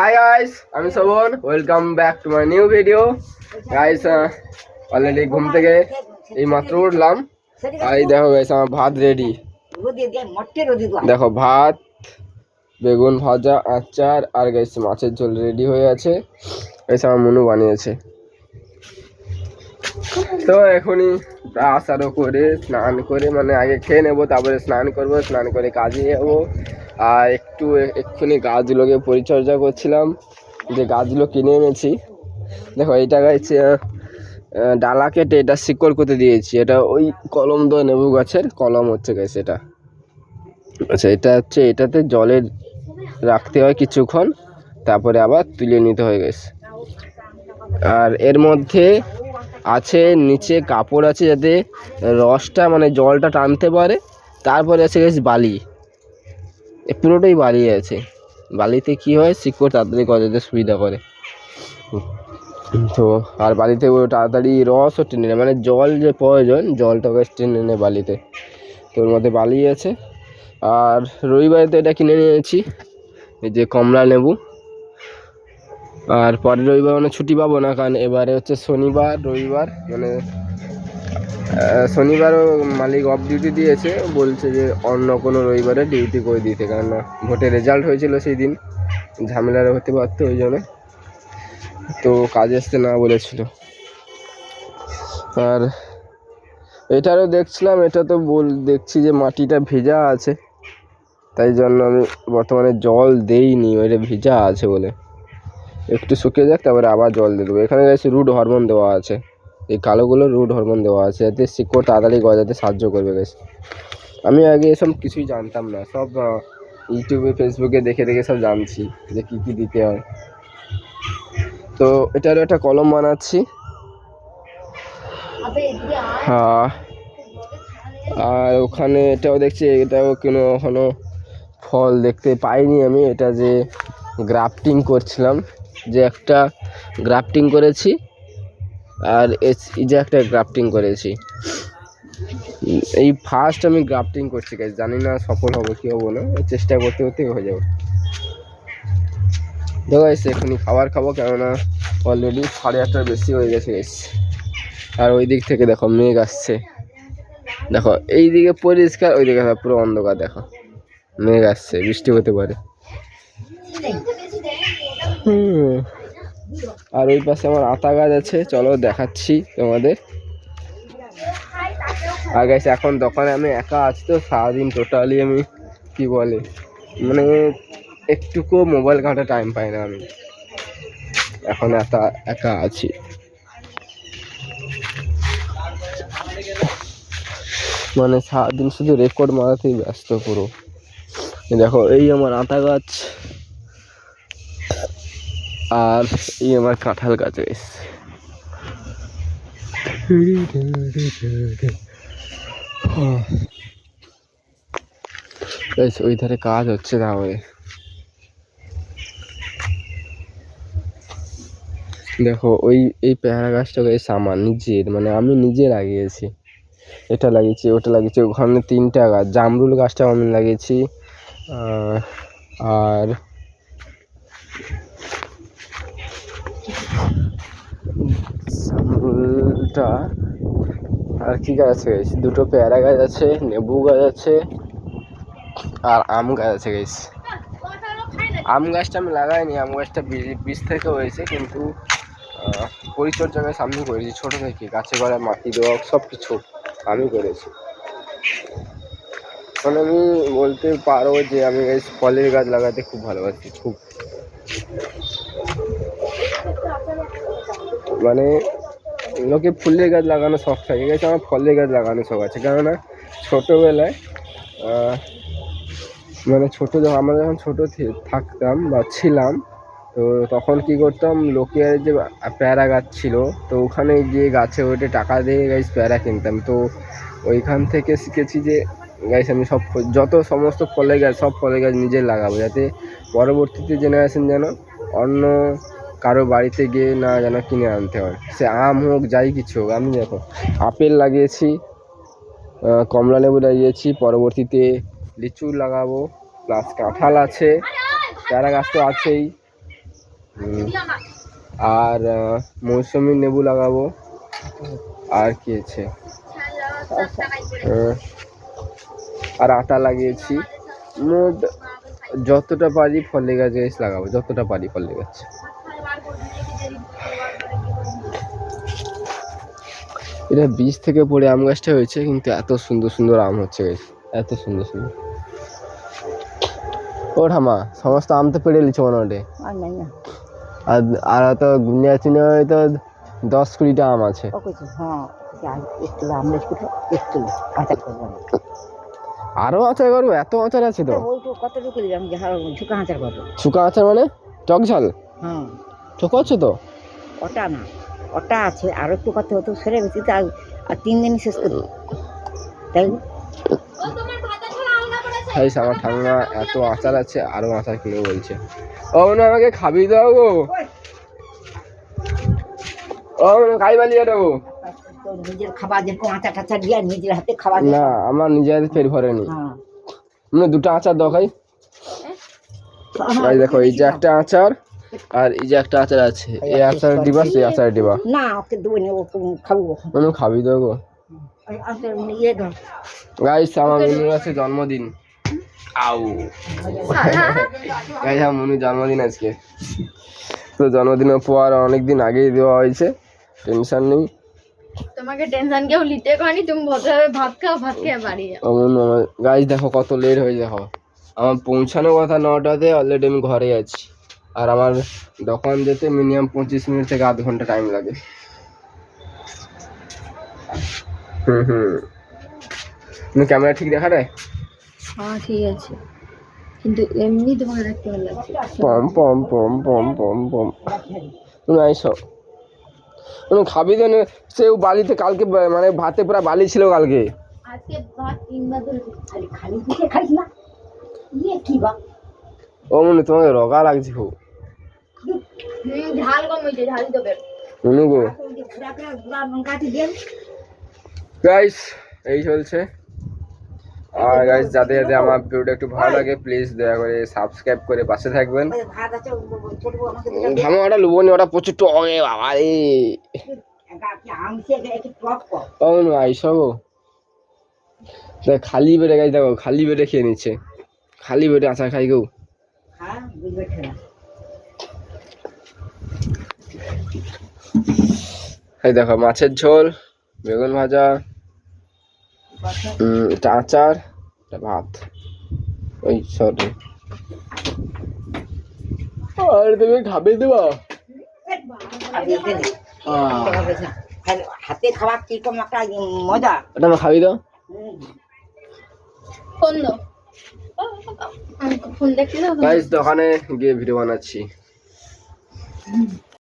Hi guys, আমি শোভন। Welcome back to my new video guys. Already ঘুম থেকে এই মাত্র উঠলাম। আর এই দেখো গাইস, আমার ভাত রেডি। দেখো ভাত, বেগুন ভাজা, আচার আর গাইস মাছের ঝোল রেডি হয়ে আছে। গাইস আমার মনু বানিয়েছে। তো এখনই ব্রাশ আরও করে স্নান করে, মানে আগে খেয়ে নেবো, তারপরে স্নান করবো। স্নান করে কাজে যাবো। আর এক্ষুনি গাছগুলোকে পরিচর্যা করছিলাম, যে গাছগুলো কিনে এনেছি। দেখো এইটা গাইছে ডালা কেটে এটা শিকড় করতে দিয়েছি। এটা ওই কলম তো লেবু গাছের কলম হচ্ছে গাইছে এটা। আচ্ছা, এটা হচ্ছে এটাতে জলে রাখতে হয় কিছুক্ষণ, তারপরে আবার তুলে নিতে হয় গাইছে। আর এর মধ্যে আছে নিচে কাপড় আছে, যাতে রসটা মানে জলটা টানতে পারে। তারপরে আছে গাইস বালি, পুরোটাই বালি আছে। বালিতে কি হয়, শিকড় তাড়াতাড়ি গজাতে সুবিধা করে। তো আর বালিতে তাড়াতাড়ি রসও টেনে নেয়, মানে জল যে প্রয়োজন জলটা বেশ টেনে নেয় বালিতে। তো ওর মধ্যে বালি আছে। আর রবিবারে তো এটা কিনে নিয়েছি, এই যে কমলা লেবু। আর পরের রবিবার মানে ছুটি পাবো না, কারণ এবারে হচ্ছে শনিবার রবিবার, মানে শনিবারও মালিক অফ ডিউটি দিয়েছে। বলছে যে অন্য কোনো রবিবারে ডিউটি করে দিতে, কারণ ভোটের রেজাল্ট হয়েছিল সেই দিন, ঝামেলার হতে পারতো ওই জন্য, তো কাজে আসতে না বলেছিল। আর এটারও দেখছিলাম, এটা তো দেখছি যে মাটিটা ভেজা আছে, তাই জন্য আমি বর্তমানে জল দেইনি, ওইটা ভেজা আছে বলে। একটু শুকিয়ে যাক, তারপরে আবার জল দিয়ে দেবো। এখানে গেছে রুট হরমোন দেওয়া আছে, এই কালোগুলো রুট হরমোন দেওয়া আছে, যাতে শিকড় তাড়াতাড়ি গজাতে সাহায্য করবে গেছে। আমি আগে এসব কিছুই জানতাম না, সব ইউটিউবে ফেসবুকে দেখে দেখে সব জানছি যে কী কী দিতে হয়। তো এটারও একটা কলম বানাচ্ছি। আর ওখানে এটাও দেখছি, এটাও এখনো ফল দেখতে পাইনি আমি। এটা যে গ্রাফটিং করছিলাম, যে একটা গ্রাফটিং করেছি, আর এই যে একটা গ্রাফটিং করেছি। এই ফার্স্ট আমি গ্রাফটিং করছি গাইস, জানি না সফল হবো কি হবো না, চেষ্টা করতে করতে হয়ে যাবে। দেখো গাইস, এখনই খাবার খাবো, কেননা অলরেডি 8:30টার বেশি হয়ে গেছে গাইস। আর ওই দিক থেকে দেখো মেঘ আসছে, দেখো এই দিকে পরিষ্কার, ওই দিকে পুরো অন্ধকার। দেখো মেঘ আসছে, বৃষ্টি হতে পারে। আর ওই পাশে আমার আতা গাছ আছে, চলো দেখাচ্ছি তোমাদের। আর গাইস এখন দোকানে আমি একা আছি, তো সারাদিন টোটালি আমি কি বলে মানে একটুকু মোবাইল ঘাঁটা টাইম পাই না আমি, এখন একা আছি। মানে সারাদিন শুধু রেকর্ড মারাতেই ব্যস্ত পুরো। দেখো এই আমার আতা গাছ, আর এই আমার কাঁঠাল গাছ গাইস। ওই ধারে কাজ হচ্ছে, তাহলে দেখো এই পেয়ারা গাছটা গাইস আমার নিজের, মানে আমি নিজে লাগিয়েছি। এটা লাগিয়েছি, ওটা লাগিয়েছি, ওখানে 3টা গাছ। জামরুল গাছটাও আমি লাগিয়েছি। আর জামরুলটা, আর কি গাছ আছে গাইস, 2টো পেয়ারা গাছ আছে, লেবু গাছ আছে, আর আম গাছ আছে গাইস। আম গাছটা আমি লাগাইনি, আম গাছটা বীজ থেকে হয়েছে, কিন্তু পরিচর্যা গাছ আমি করেছি ছোটো থেকে। গাছে গোড়া মাটি দেওয়া সব কিছু আমি করেছি। মানে আমি বলতে পারো যে আমি গাছ ফলের গাছ লাগাতে খুব ভালোবাসি, খুব। মানে লোকে ফুলের গাছ লাগানো শখ থাকে, গেছে আমার ফলের গাছ লাগানো শখ আছে। কেননা ছোটোবেলায় মানে আমরা যখন ছোটো থাকতাম বা ছিলাম, তো তখন কি করতাম, লোকের যে পেয়ারা গাছ ছিল, তো ওখানে গিয়ে গাছে ওঠে টাকা দিয়ে গাছ পেয়ারা কিনতাম। তো ওইখান থেকে শিখেছি যে গাছ আমি সমস্ত ফলের গাছ, সব ফলের গাছ নিজে লাগাবো, যাতে পরবর্তীতে জেনারেশন যেন অন্য কারো বাড়িতে গিয়ে না যেন কিনে আনতে হয়। সে আম হোক, যাই কিছু হোক। আমি দেখো আপেল লাগিয়েছি, কমলা লেবু লাগিয়েছি, পরবর্তীতে লিচু লাগাবো, প্লাস কাঁঠাল আছে, পেয়ারা গাছ তো আছেই। আর মৌসুমী লেবু লাগাবো। আর কি আছে, আর আতা লাগিয়েছি। মোট যতটা পারি ফলের গাছ লাগাবো, যতটা পারি ফলের গাছ। এটা বীজ থেকে পড়ে আম গাছটা হয়েছে, কিন্তু এত সুন্দর সুন্দর আম হচ্ছে গাছ, এত সুন্দর সুন্দর। ও ঠামা, সমস্ত আম তো পেড়ে নিচ্ছে মনে হয়। আর আর তো গুনিয়া চিনে তো 10-20টা আম আছে। আরো আচার করবো? এত আচার আছে তো। শুকা আচার মানে টক ঝাল? টক আছে তো। ওটা না, ওটা আছে, আরো একটু কথা হতো সেরে বেশি, আর 3 দিন শেষ করবো, তাই আমার ঠাম্মা এত আচার আছে, আরো আচার কিনে বলছে। ও মনে আমাকে খাবি দাও গো, ও মনে খাই বালিয়ে দেবো। নিজের খাবার যেরকম আচার টাচার দিয়ে নিজের হাতে খাবার না, আমার নিজের হাতে পেট ভরেনি। মানে 2টা আচার দাও খাই। দেখো এই যে একটা আচার, আর এই যে একটা আচার আছে। এই আচার দিবা, সেই আচার দিবা না, ওকে দেবো না, ও খাবো। মনে খাবি দাও গো। গাইস, আমার মনুর আছে জন্মদিন। আউ গাইস, আমার মনুর জন্মদিন আজকে। তো জন্মদিনের পর অনেকদিন আগেই দেওয়া হয়েছে, টেনশন নেই। তোমাকে টেনশন কেউ নিতে করেনি, তুমি ভদ্রভাবে ভাত খাও, ভাত খেয়ে বাড়ি যাও। গাইস দেখো কত লেট হয়ে যাও। আমার পৌঁছানোর কথা 9টাতে, অলরেডি আমি ঘরে আছি। আর আমার দোকান যেতে মিনিমাম 25 মিনিট থেকে আধ ঘন্টা টাইম লাগে। ক্যামেরা ঠিক দেখা দেয়? হ্যাঁ ঠিক আছে, কিন্তু এমনি তোমাকে দেখতে ভালো লাগছে। পম পম পম পম পম পম। তুমি আইসো, তুমি খাবি তো? সেও বালিতে কালকে, মানে ভাতে পুরো বালি ছিল কালকে। আজকে ভাত 3বার ধরে খালি দিতে খাইস না, ইয়ে কি বা। ও মনে তোমাকে রগা লাগছে খুব। ঝাল কম হয়েছে, ঝাল দেবে মনু গো। গাইস এই চলছে। আর গাইস, যাদের যাদের আমার ভিডিওটা একটু ভালো লাগে প্লিজ দয়া করে সাবস্ক্রাইব করে পাশে থাকবেন। ওটা লুবনি, ওটা প্রচুর টক বাবা রে। আইসো গো, খালি পেটে গাইস, দেখো খালি পেটে খেয়ে নিচ্ছে, খালি পেটে আচার খাই গো। এই দেখো মাছের ঝোল, বেগুন ভাজা, এটা আচার, এটা ভাত। ওই সরি, আর তুমি খাবে দেবা? হাতে খাবার কিরকম একটা মজা। ওটা আমার খাবি দাও। ফোন দাও, ফোন দেখতে দাও। গাইস দোকানে গিয়ে ভিডিও বানাচ্ছি।